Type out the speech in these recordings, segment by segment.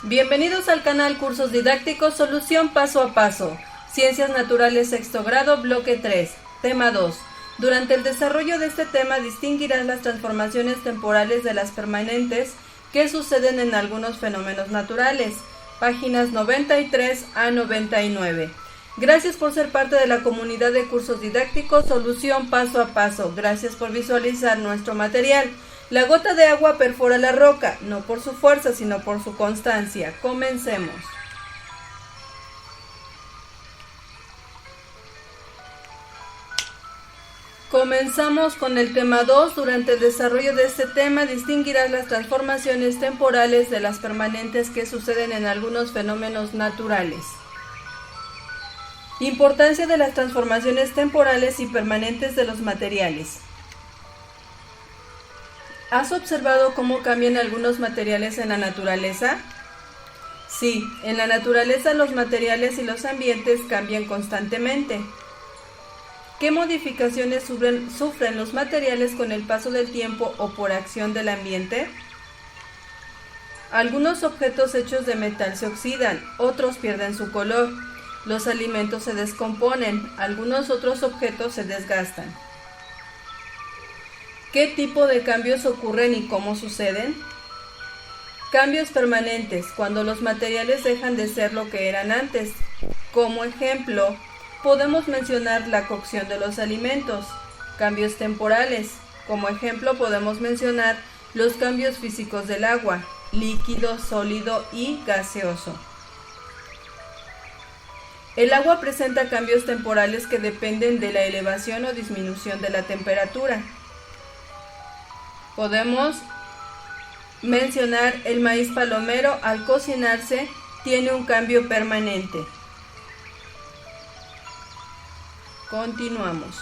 Bienvenidos al canal Cursos Didácticos Solución Paso a Paso. Ciencias Naturales Sexto Grado, Bloque 3, Tema 2. Durante el desarrollo de este tema distinguirás las transformaciones temporales de las permanentes que suceden en algunos fenómenos naturales. Páginas 93 a 99. Gracias por ser parte de la comunidad de cursos didácticos Solución Paso a Paso. Gracias por visualizar nuestro material. La gota de agua perfora la roca, no por su fuerza, sino por su constancia. Comencemos. Comenzamos con el tema 2. Durante el desarrollo de este tema distinguirás las transformaciones temporales de las permanentes que suceden en algunos fenómenos naturales. Importancia de las transformaciones temporales y permanentes de los materiales. ¿Has observado cómo cambian algunos materiales en la naturaleza? Sí, en la naturaleza los materiales y los ambientes cambian constantemente. ¿Qué modificaciones sufren los materiales con el paso del tiempo o por acción del ambiente? Algunos objetos hechos de metal se oxidan, otros pierden su color. Los alimentos se descomponen, algunos otros objetos se desgastan. ¿Qué tipo de cambios ocurren y cómo suceden? Cambios permanentes, cuando los materiales dejan de ser lo que eran antes. Como ejemplo, podemos mencionar la cocción de los alimentos. Cambios temporales, como ejemplo podemos mencionar los cambios físicos del agua, líquido, sólido y gaseoso. El agua presenta cambios temporales que dependen de la elevación o disminución de la temperatura. Podemos mencionar el maíz palomero al cocinarse tiene un cambio permanente. Continuamos.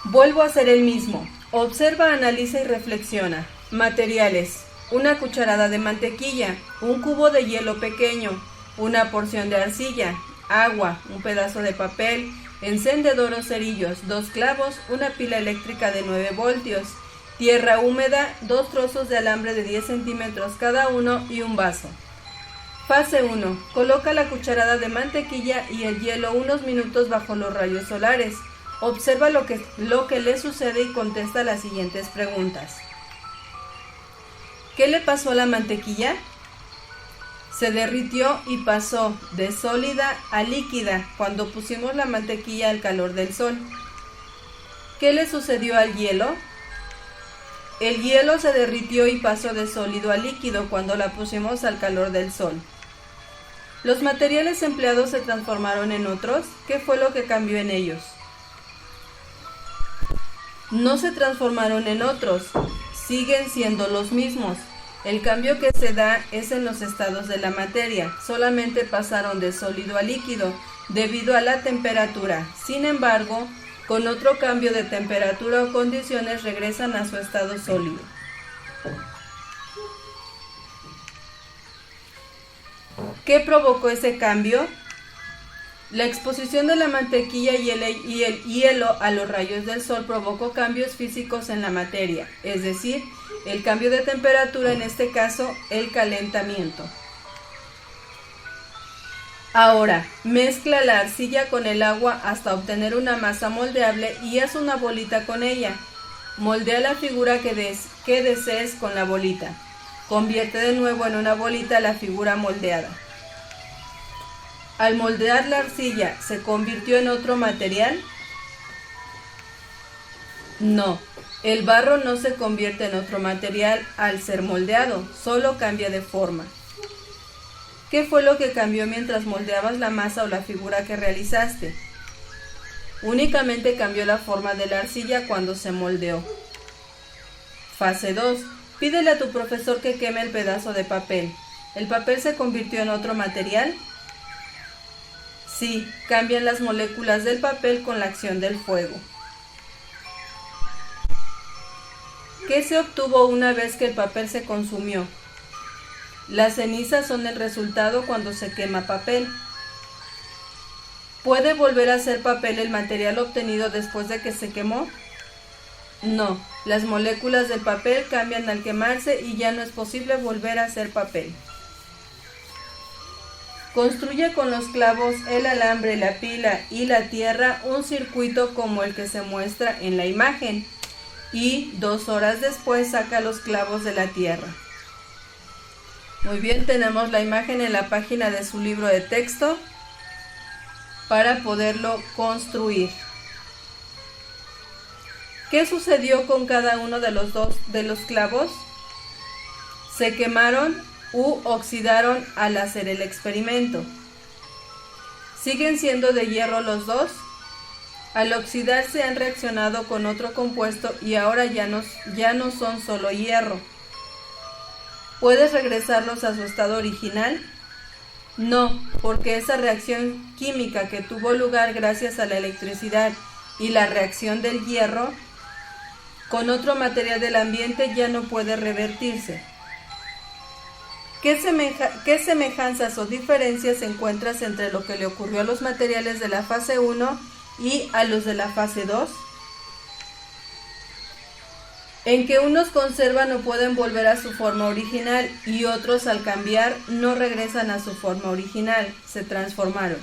Vuelvo a hacer el mismo. Observa, analiza y reflexiona. Materiales: una cucharada de mantequilla, un cubo de hielo pequeño, una porción de arcilla, agua, un pedazo de papel, encendedor o cerillos, 2 clavos, una pila eléctrica de 9 voltios, tierra húmeda, 2 trozos de alambre de 10 centímetros cada uno y un vaso. Fase 1. Coloca la cucharada de mantequilla y el hielo unos minutos bajo los rayos solares. Observa lo que le sucede y contesta las siguientes preguntas. ¿Qué le pasó a la mantequilla? Se derritió y pasó de sólida a líquida cuando pusimos la mantequilla al calor del sol. ¿Qué le sucedió al hielo? El hielo se derritió y pasó de sólido a líquido cuando la pusimos al calor del sol. ¿Los materiales empleados se transformaron en otros? ¿Qué fue lo que cambió en ellos? No se transformaron en otros, siguen siendo los mismos. El cambio que se da es en los estados de la materia, solamente pasaron de sólido a líquido debido a la temperatura. Sin embargo, con otro cambio de temperatura o condiciones regresan a su estado sólido. ¿Qué provocó ese cambio? La exposición de la mantequilla y el hielo a los rayos del sol provocó cambios físicos en la materia, es decir, el cambio de temperatura, en este caso, el calentamiento. Ahora, mezcla la arcilla con el agua hasta obtener una masa moldeable y haz una bolita con ella. Moldea la figura que desees con la bolita. Convierte de nuevo en una bolita la figura moldeada. Al moldear la arcilla, ¿se convirtió en otro material? No, el barro no se convierte en otro material al ser moldeado, solo cambia de forma. ¿Qué fue lo que cambió mientras moldeabas la masa o la figura que realizaste? Únicamente cambió la forma de la arcilla cuando se moldeó. Fase 2. Pídele a tu profesor que queme el pedazo de papel. ¿El papel se convirtió en otro material? Sí, cambian las moléculas del papel con la acción del fuego. ¿Qué se obtuvo una vez que el papel se consumió? Las cenizas son el resultado cuando se quema papel. ¿Puede volver a ser papel el material obtenido después de que se quemó? No, las moléculas del papel cambian al quemarse y ya no es posible volver a hacer papel. Construye con los clavos, el alambre, la pila y la tierra un circuito como el que se muestra en la imagen y 2 horas después saca los clavos de la tierra. Muy bien, tenemos la imagen en la página de su libro de texto para poderlo construir. ¿Qué sucedió con cada uno de los clavos? Se quemaron u oxidaron al hacer el experimento. ¿Siguen siendo de hierro los dos? Al oxidarse han reaccionado con otro compuesto y ahora ya no son solo hierro. ¿Puedes regresarlos a su estado original? No, porque esa reacción química que tuvo lugar gracias a la electricidad y la reacción del hierro con otro material del ambiente ya no puede revertirse. ¿Qué semejanzas o diferencias encuentras entre lo que le ocurrió a los materiales de la fase 1 y a los de la fase 2? En que unos conservan o pueden volver a su forma original y otros al cambiar no regresan a su forma original, se transformaron.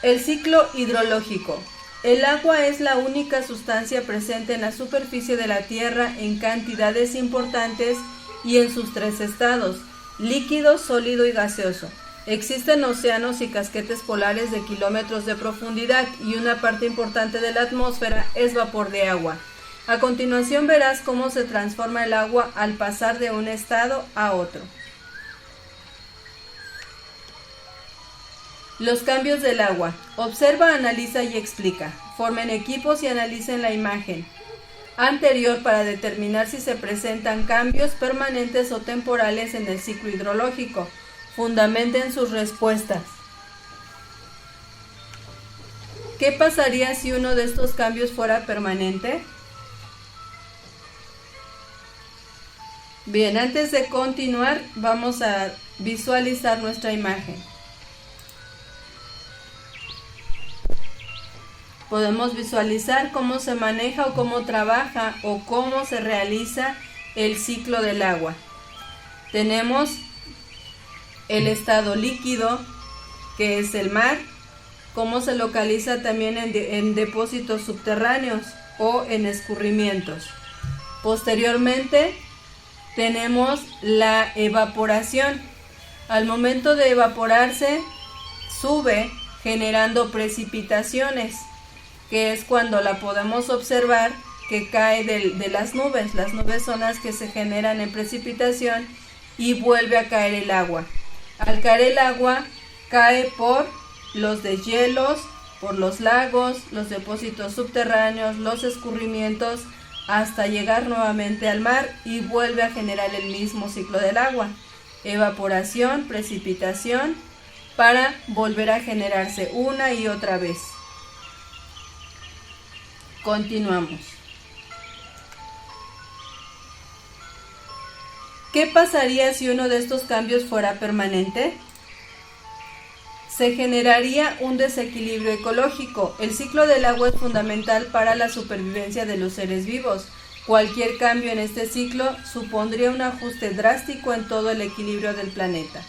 El ciclo hidrológico. El agua es la única sustancia presente en la superficie de la Tierra en cantidades importantes y en sus 3 estados, líquido, sólido y gaseoso. Existen océanos y casquetes polares de kilómetros de profundidad y una parte importante de la atmósfera es vapor de agua. A continuación verás cómo se transforma el agua al pasar de un estado a otro. Los cambios del agua. Observa, analiza y explica. Formen equipos y analicen la imagen anterior para determinar si se presentan cambios permanentes o temporales en el ciclo hidrológico. Fundamenten sus respuestas. ¿Qué pasaría si uno de estos cambios fuera permanente? Bien, antes de continuar, vamos a visualizar nuestra imagen. Podemos visualizar cómo se maneja o cómo trabaja o cómo se realiza el ciclo del agua. Tenemos el estado líquido, que es el mar, cómo se localiza también en depósitos subterráneos o en escurrimientos. Posteriormente tenemos la evaporación. Al momento de evaporarse, sube generando precipitaciones, que es cuando la podemos observar que cae de las nubes. Las nubes son las que se generan en precipitación y vuelve a caer el agua. Al caer el agua, cae por los deshielos, por los lagos, los depósitos subterráneos, los escurrimientos, hasta llegar nuevamente al mar y vuelve a generar el mismo ciclo del agua. Evaporación, precipitación, para volver a generarse una y otra vez. Continuamos. ¿Qué pasaría si uno de estos cambios fuera permanente? Se generaría un desequilibrio ecológico. El ciclo del agua es fundamental para la supervivencia de los seres vivos. Cualquier cambio en este ciclo supondría un ajuste drástico en todo el equilibrio del planeta.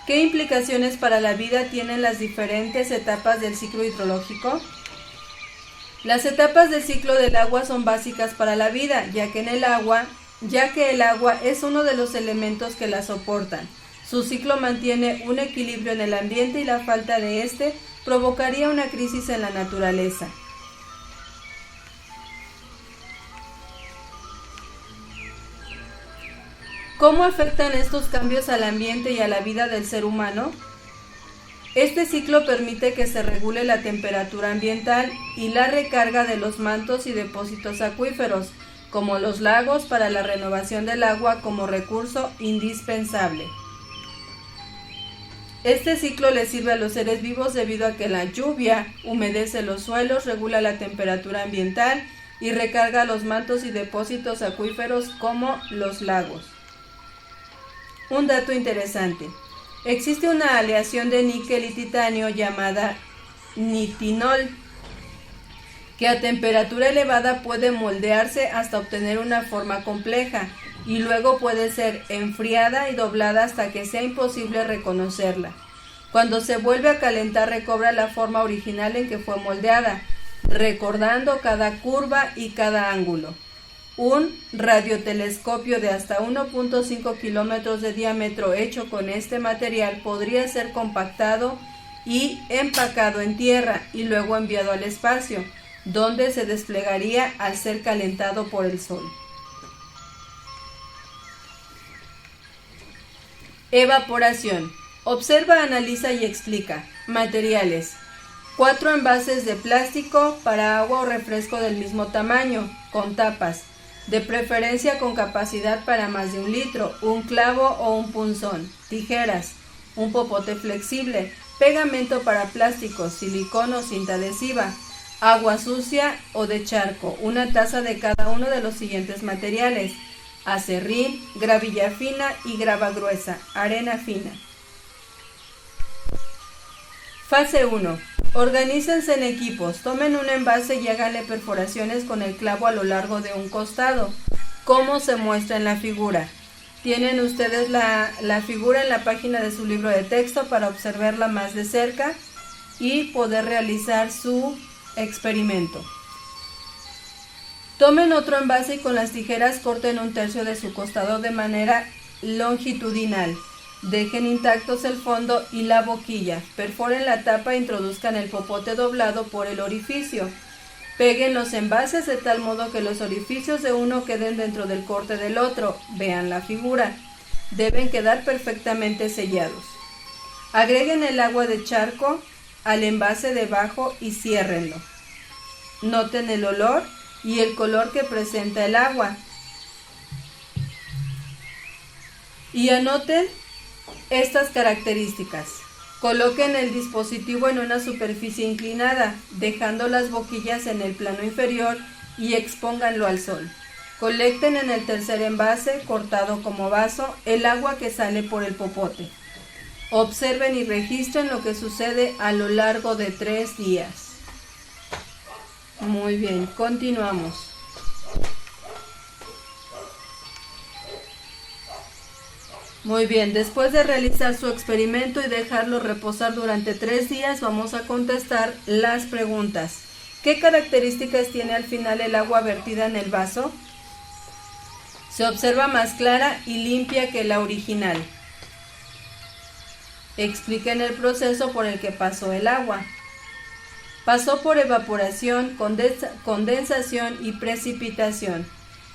¿Qué implicaciones para la vida tienen las diferentes etapas del ciclo hidrológico? Las etapas del ciclo del agua son básicas para la vida, ya que el agua es uno de los elementos que la soportan. Su ciclo mantiene un equilibrio en el ambiente y la falta de este provocaría una crisis en la naturaleza. ¿Cómo afectan estos cambios al ambiente y a la vida del ser humano? Este ciclo permite que se regule la temperatura ambiental y la recarga de los mantos y depósitos acuíferos, como los lagos, para la renovación del agua como recurso indispensable. Este ciclo le sirve a los seres vivos debido a que la lluvia humedece los suelos, regula la temperatura ambiental y recarga los mantos y depósitos acuíferos como los lagos. Un dato interesante. Existe una aleación de níquel y titanio llamada nitinol, que a temperatura elevada puede moldearse hasta obtener una forma compleja y luego puede ser enfriada y doblada hasta que sea imposible reconocerla. Cuando se vuelve a calentar recobra la forma original en que fue moldeada, recordando cada curva y cada ángulo. Un radiotelescopio de hasta 1.5 kilómetros de diámetro hecho con este material podría ser compactado y empacado en tierra y luego enviado al espacio, donde se desplegaría al ser calentado por el sol. Evaporación. Observa, analiza y explica. Materiales. 4 envases de plástico para agua o refresco del mismo tamaño, con tapas, de preferencia con capacidad para más de 1 litro, un clavo o un punzón, tijeras, un popote flexible, pegamento para plásticos, silicón o cinta adhesiva, agua sucia o de charco, una taza de cada uno de los siguientes materiales: aserrín, gravilla fina y grava gruesa, arena fina. Fase 1. Organícense en equipos, tomen un envase y háganle perforaciones con el clavo a lo largo de un costado, como se muestra en la figura. Tienen ustedes la figura en la página de su libro de texto para observarla más de cerca y poder realizar su experimento. Tomen otro envase y con las tijeras corten 1/3 de su costado de manera longitudinal. Dejen intactos el fondo y la boquilla. Perforen la tapa e introduzcan el popote doblado por el orificio. Peguen los envases de tal modo que los orificios de uno queden dentro del corte del otro. Vean la figura. Deben quedar perfectamente sellados. Agreguen el agua de charco al envase debajo y ciérrenlo. Noten el olor y el color que presenta el agua. Y anoten estas características. Coloquen el dispositivo en una superficie inclinada, dejando las boquillas en el plano inferior y expónganlo al sol. Colecten en el tercer envase, cortado como vaso, el agua que sale por el popote. Observen y registren lo que sucede a lo largo de 3 días. Muy bien, continuamos. Muy bien, después de realizar su experimento y dejarlo reposar durante 3 días, vamos a contestar las preguntas. ¿Qué características tiene al final el agua vertida en el vaso? Se observa más clara y limpia que la original. Expliquen el proceso por el que pasó el agua. Pasó por evaporación, condensación y precipitación.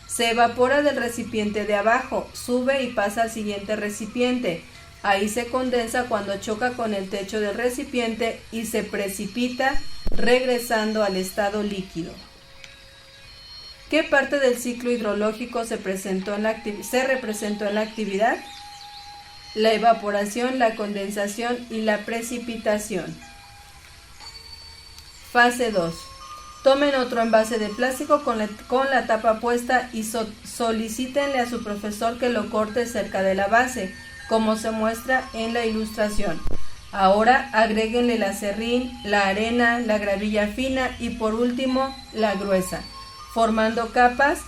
Se evapora del recipiente de abajo, sube y pasa al siguiente recipiente. Ahí se condensa cuando choca con el techo del recipiente y se precipita, regresando al estado líquido. ¿Qué parte del ciclo hidrológico se representó en la actividad? La evaporación, la condensación y la precipitación. Fase 2. Tomen otro envase de plástico con la tapa puesta y solicítenle a su profesor que lo corte cerca de la base, como se muestra en la ilustración. Ahora agréguenle el aserrín, la arena, la gravilla fina y por último la gruesa, formando capas,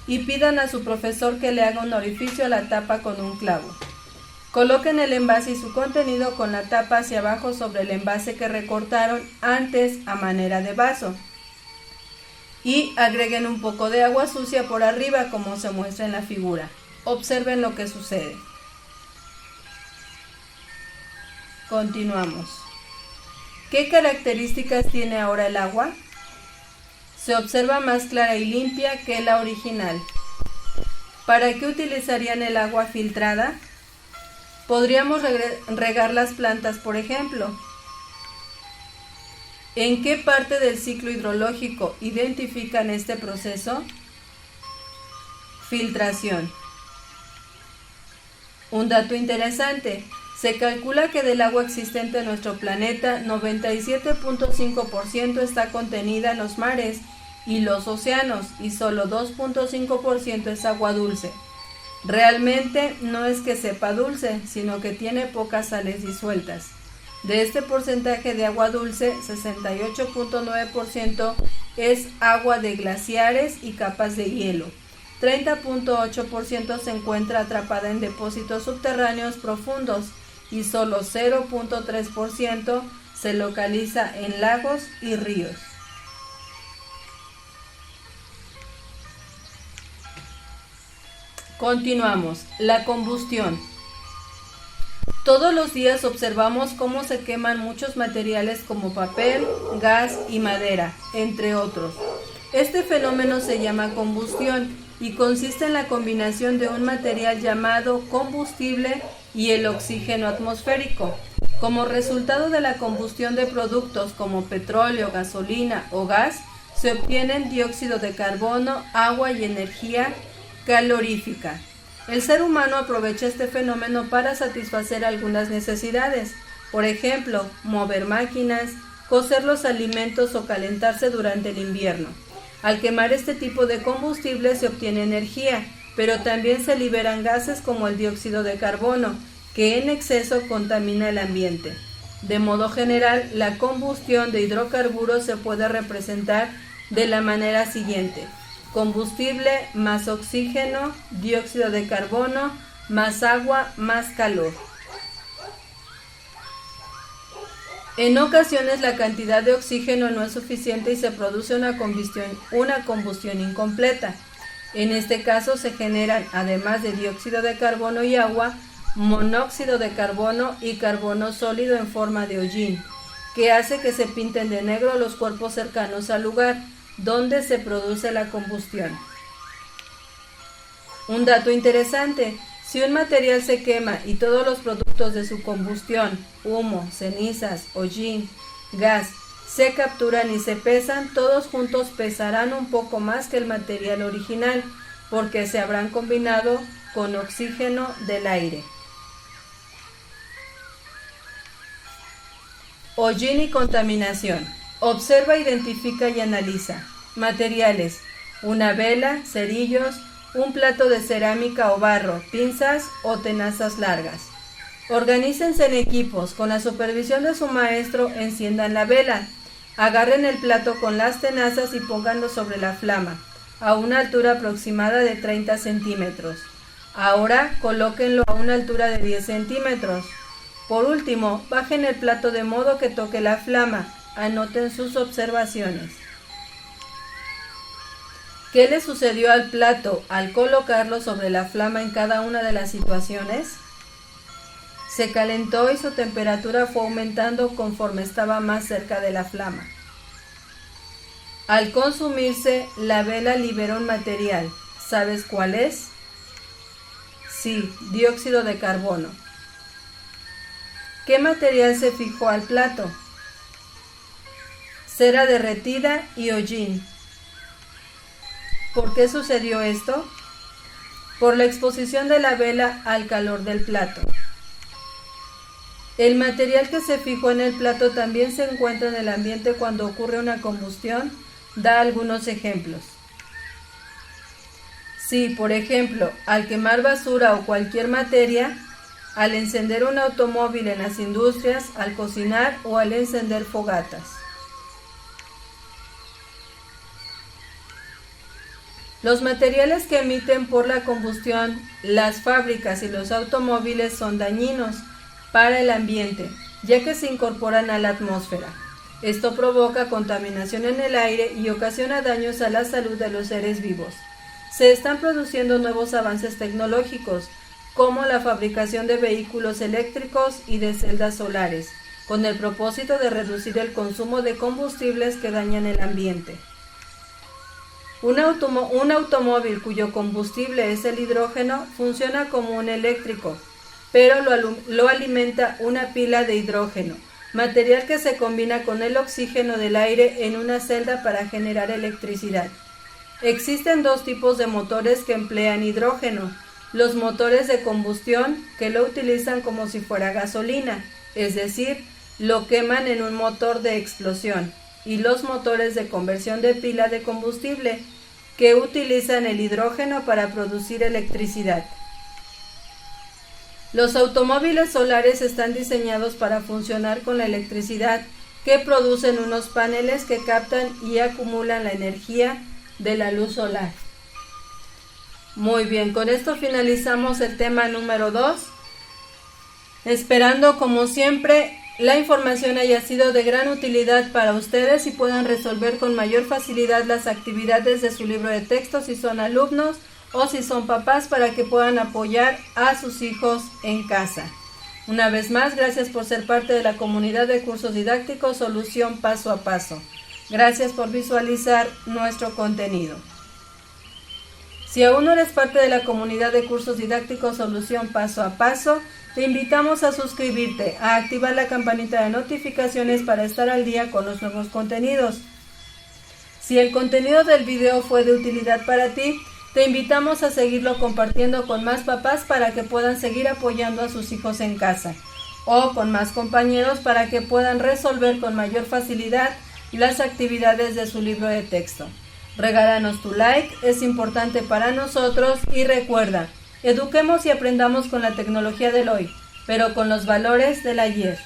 y pidan a su profesor que le haga un orificio a la tapa con un clavo. Coloquen el envase y su contenido con la tapa hacia abajo sobre el envase que recortaron antes a manera de vaso. Y agreguen un poco de agua sucia por arriba como se muestra en la figura. Observen lo que sucede. Continuamos. ¿Qué características tiene ahora el agua? Se observa más clara y limpia que la original. ¿Para qué utilizarían el agua filtrada? Podríamos regar las plantas, por ejemplo. ¿En qué parte del ciclo hidrológico identifican este proceso? Filtración. Un dato interesante, se calcula que del agua existente en nuestro planeta, 97.5% está contenida en los mares y los océanos y solo 2.5% es agua dulce. Realmente no es que sepa dulce, sino que tiene pocas sales disueltas. De este porcentaje de agua dulce, 68.9% es agua de glaciares y capas de hielo. 30.8% se encuentra atrapada en depósitos subterráneos profundos y solo 0.3% se localiza en lagos y ríos. Continuamos. La combustión. Todos los días observamos cómo se queman muchos materiales como papel, gas y madera, entre otros. Este fenómeno se llama combustión y consiste en la combinación de un material llamado combustible y el oxígeno atmosférico. Como resultado de la combustión de productos como petróleo, gasolina o gas, se obtienen dióxido de carbono, agua y energía calorífica. El ser humano aprovecha este fenómeno para satisfacer algunas necesidades, por ejemplo, mover máquinas, cocer los alimentos o calentarse durante el invierno. Al quemar este tipo de combustible se obtiene energía, pero también se liberan gases como el dióxido de carbono, que en exceso contamina el ambiente. De modo general, la combustión de hidrocarburos se puede representar de la manera siguiente: combustible más oxígeno, dióxido de carbono, más agua, más calor. En ocasiones la cantidad de oxígeno no es suficiente y se produce una combustión incompleta. En este caso se generan, además de dióxido de carbono y agua, monóxido de carbono y carbono sólido en forma de hollín, que hace que se pinten de negro los cuerpos cercanos al lugar donde se produce la combustión. Un dato interesante: si un material se quema y todos los productos de su combustión, humo, cenizas, hollín, gas, se capturan y se pesan, todos juntos pesarán un poco más que el material original, porque se habrán combinado con oxígeno del aire. Hollín y contaminación. Observa, identifica y analiza. Materiales: una vela, cerillos, un plato de cerámica o barro, pinzas o tenazas largas. Organícense en equipos. Con la supervisión de su maestro, enciendan la vela. Agarren el plato con las tenazas y pónganlo sobre la flama, a una altura aproximada de 30 centímetros. Ahora colóquenlo a una altura de 10 centímetros. Por último, bajen el plato de modo que toque la flama. Anoten sus observaciones. ¿Qué le sucedió al plato al colocarlo sobre la flama en cada una de las situaciones? Se calentó y su temperatura fue aumentando conforme estaba más cerca de la flama. Al consumirse, la vela libera un material. ¿Sabes cuál es? Sí, dióxido de carbono. ¿Qué material se fijó al plato? Cera derretida y hollín. ¿Por qué sucedió esto? Por la exposición de la vela al calor del plato. El material que se fijó en el plato también se encuentra en el ambiente cuando ocurre una combustión. Da algunos ejemplos. Si, por ejemplo, al quemar basura o cualquier materia, al encender un automóvil en las industrias, al cocinar o al encender fogatas. Los materiales que emiten por la combustión las fábricas y los automóviles son dañinos para el ambiente, ya que se incorporan a la atmósfera. Esto provoca contaminación en el aire y ocasiona daños a la salud de los seres vivos. Se están produciendo nuevos avances tecnológicos, como la fabricación de vehículos eléctricos y de celdas solares, con el propósito de reducir el consumo de combustibles que dañan el ambiente. Un automóvil cuyo combustible es el hidrógeno funciona como un eléctrico, pero lo alimenta una pila de hidrógeno, material que se combina con el oxígeno del aire en una celda para generar electricidad. Existen dos tipos de motores que emplean hidrógeno: los motores de combustión, que lo utilizan como si fuera gasolina, es decir, lo queman en un motor de explosión, y los motores de conversión de pila de combustible, que utilizan el hidrógeno para producir electricidad. Los automóviles solares están diseñados para funcionar con la electricidad que producen unos paneles que captan y acumulan la energía de la luz solar. Muy bien, con esto finalizamos el tema número 2. Esperando, como siempre, la información haya sido de gran utilidad para ustedes y puedan resolver con mayor facilidad las actividades de su libro de texto si son alumnos o si son papás, para que puedan apoyar a sus hijos en casa. Una vez más, gracias por ser parte de la comunidad de cursos didácticos Solución Paso a Paso. Gracias por visualizar nuestro contenido. Si aún no eres parte de la comunidad de cursos didácticos Solución Paso a Paso, te invitamos a suscribirte, a activar la campanita de notificaciones para estar al día con los nuevos contenidos. Si el contenido del video fue de utilidad para ti, te invitamos a seguirlo compartiendo con más papás para que puedan seguir apoyando a sus hijos en casa, o con más compañeros para que puedan resolver con mayor facilidad las actividades de su libro de texto. Regálanos tu like, es importante para nosotros, y recuerda, eduquemos y aprendamos con la tecnología del hoy, pero con los valores del ayer.